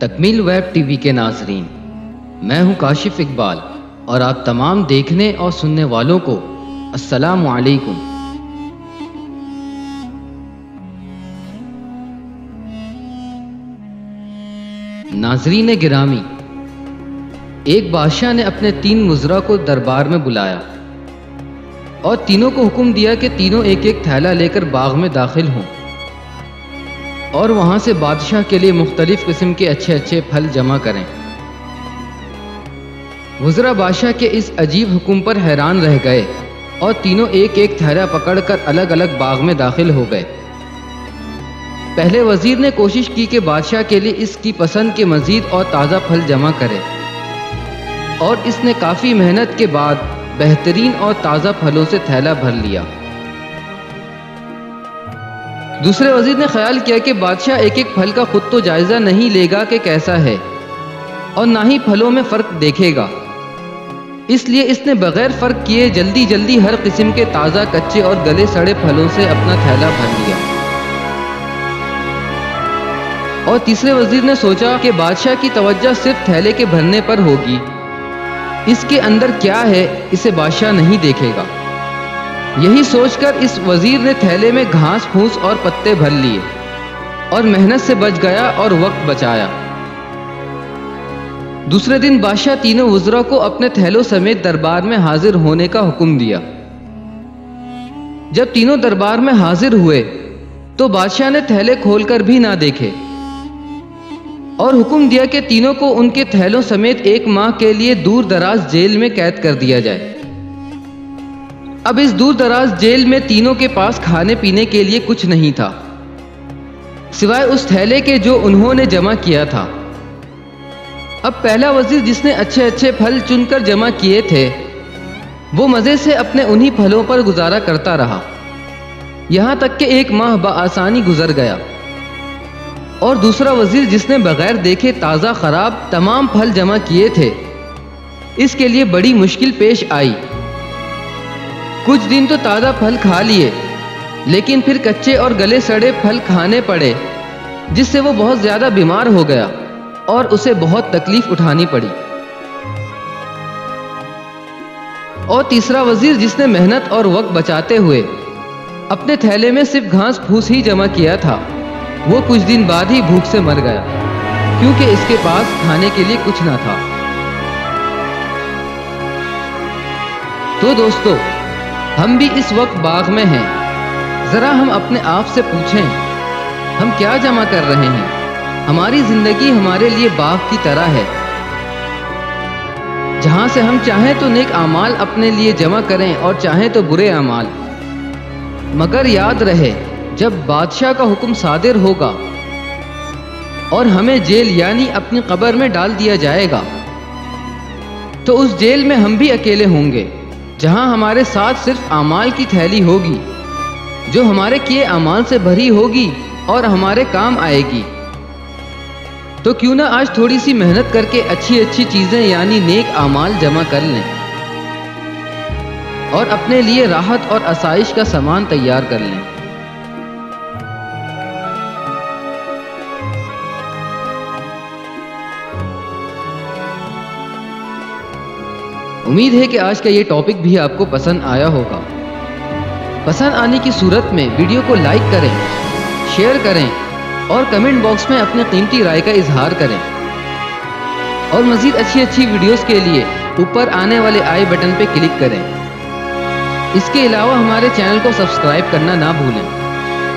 تکمیل web T V کے ناظرین، میں ہوں کاشف اقبال اور آپ تمام دیکھنے اور سننے والوں کو السلام علیکم۔ ناظرین گرامی، ایک بادشاہ نے اپنے 3 وزراء کو دربار میں بلایا اور تینوں کو حکم دیا کہ تینوں ایک ایک تھیلا لے کر باغ میں داخل ہوں اور وہاں سے بادشاہ کے لیے مختلف قسم کے اچھے اچھے پھل جمع کریں۔ وزراء بادشاہ کے اس عجیب حکم پر حیران رہ گئے اور تینوں ایک ایک تھیلا پکڑ کر الگ الگ باغ میں داخل ہو گئے۔ پہلے وزیر نے کوشش کی کہ بادشاہ کے لیے اس کی پسند کے مزید اور تازہ پھل جمع کرے، اور اس نے کافی محنت کے بعد بہترین اور تازہ پھلوں سے تھیلا بھر لیا۔ دوسرے وزیر نے خیال کیا کہ بادشاہ ایک ایک پھل کا خود تو جائزہ نہیں لے گا کہ کیسا ہے، اور نہ ہی پھلوں میں فرق دیکھے گا، اس لیے اس نے بغیر فرق کیے جلدی جلدی ہر قسم کے تازہ، کچے اور گلے سڑے پھلوں سے اپنا تھیلا بھر لیا۔ اور تیسرے وزیر نے سوچا کہ بادشاہ کی توجہ صرف تھیلے کے بھرنے پر ہوگی، اس کے اندر کیا ہے اسے بادشاہ نہیں دیکھے گا۔ یہی سوچ کر اس وزیر نے تھیلے میں گھاس پھوس اور پتے بھر لیے اور محنت سے بچ گیا اور وقت بچایا۔ دوسرے دن بادشاہ تینوں وزراء کو اپنے تھیلوں سمیت دربار میں حاضر ہونے کا حکم دیا۔ جب تینوں دربار میں حاضر ہوئے تو بادشاہ نے تھیلے کھول کر بھی نہ دیکھے اور حکم دیا کہ تینوں کو ان کے تھیلوں سمیت 1 ماہ کے لیے دور دراز جیل میں قید کر دیا جائے۔ اب اس دور دراز جیل میں تینوں کے پاس کھانے پینے کے لیے کچھ نہیں تھا سوائے اس تھیلے کے جو انہوں نے جمع کیا تھا۔ اب پہلا وزیر جس نے اچھے اچھے پھل چن کر جمع کیے تھے، وہ مزے سے اپنے انہی پھلوں پر گزارا کرتا رہا، یہاں تک کہ 1 ماہ بآسانی گزر گیا۔ اور دوسرا وزیر جس نے بغیر دیکھے تازہ خراب تمام پھل جمع کیے تھے، اس کے لیے بڑی مشکل پیش آئی۔ کچھ دن تو تازہ پھل کھا لیے، لیکن پھر کچے اور گلے سڑے پھل کھانے پڑے، جس سے وہ بہت زیادہ بیمار ہو گیا اور اسے بہت تکلیف اٹھانی پڑی۔ اور تیسرا وزیر جس نے محنت اور وقت بچاتے ہوئے اپنے تھیلے میں صرف گھاس پھوس ہی جمع کیا تھا، وہ کچھ دن بعد ہی بھوک سے مر گیا، کیونکہ اس کے پاس کھانے کے لیے کچھ نہ تھا۔ تو دوستو، ہم بھی اس وقت باغ میں ہیں، ذرا ہم اپنے آپ سے پوچھیں، ہم کیا جمع کر رہے ہیں؟ ہماری زندگی ہمارے لیے باغ کی طرح ہے، جہاں سے ہم چاہیں تو نیک اعمال اپنے لیے جمع کریں اور چاہیں تو برے اعمال، مگر یاد رہے جب بادشاہ کا حکم صادر ہوگا اور ہمیں جیل یعنی اپنی قبر میں ڈال دیا جائے گا، تو اس جیل میں ہم بھی اکیلے ہوں گے، جہاں ہمارے ساتھ صرف اعمال کی تھیلی ہوگی جو ہمارے کیے اعمال سے بھری ہوگی اور ہمارے کام آئے گی۔ تو کیوں نہ آج تھوڑی سی محنت کر کے اچھی اچھی چیزیں یعنی نیک اعمال جمع کر لیں اور اپنے لیے راحت اور آسائش کا سامان تیار کر لیں۔ امید ہے کہ آج کا یہ ٹاپک بھی آپ کو پسند آیا ہوگا۔ پسند آنے کی صورت میں ویڈیو کو لائک کریں، شیئر کریں اور کمنٹ باکس میں اپنے قیمتی رائے کا اظہار کریں، اور مزید اچھی اچھی ویڈیوز کے لیے اوپر آنے والے آئی بٹن پہ کلک کریں۔ اس کے علاوہ ہمارے چینل کو سبسکرائب کرنا نہ بھولیں۔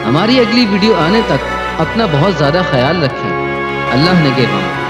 ہماری اگلی ویڈیو آنے تک اپنا بہت زیادہ خیال رکھیں۔ اللہ نگہبان۔